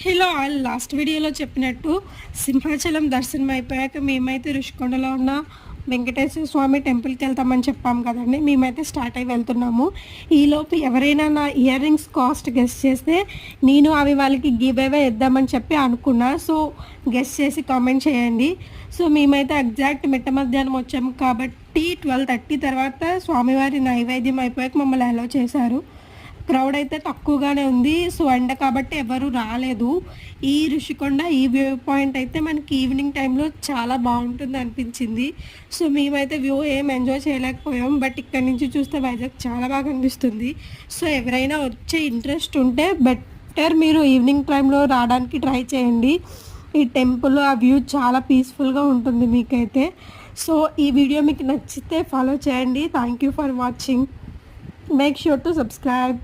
Hello all, last వీడియోలో చెప్పినట్టు సింహాచలం దర్శనం అయిపోయాక మేమైతే ఋషికొండలో ఉన్న వెంకటేశ్వర స్వామి టెంపుల్కి వెళ్తామని చెప్పాము కదండి. మేమైతే స్టార్ట్ అయి వెళ్తున్నాము. ఈలోపు ఎవరైనా నా ఇయర్ రింగ్స్ కాస్ట్ గెస్ చేస్తే నేను అవి వాళ్ళకి గివ్ అవే ఇద్దామని చెప్పి అనుకున్నా. సో గెస్ చేసి కామెంట్ చేయండి. సో మేమైతే ఎగ్జాక్ట్ మిట్ట మధ్యాహ్నం వచ్చాము కాబట్టి 12:30 తర్వాత స్వామివారి నైవేద్యం అయిపోయాక మమ్మల్ని అలౌ చేశారు. క్రౌడ్ అయితే తక్కువగానే ఉంది. సో ఎండ కాబట్టి ఎవరు రాలేదు. ఈ ఋషికొండ ఈ వ్యూ పాయింట్ అయితే మనకి ఈవినింగ్ టైంలో చాలా బాగుంటుంది అనిపించింది. సో మేమైతే వ్యూ ఏం ఎంజాయ్ చేయలేకపోయాం. బట్ ఇక్కడ నుంచి చూస్తే వైజాగ్ చాలా బాగా అనిపిస్తుంది. సో ఎవరైనా వచ్చే ఇంట్రెస్ట్ ఉంటే బెటర్ మీరు ఈవినింగ్ టైంలో రావడానికి ట్రై చేయండి. ఈ టెంపుల్ ఆ వ్యూ చాలా పీస్ఫుల్గా ఉంటుంది మీకైతే. సో ఈ వీడియో మీకు నచ్చితే ఫాలో చేయండి. Thank you for watching. Make sure to subscribe.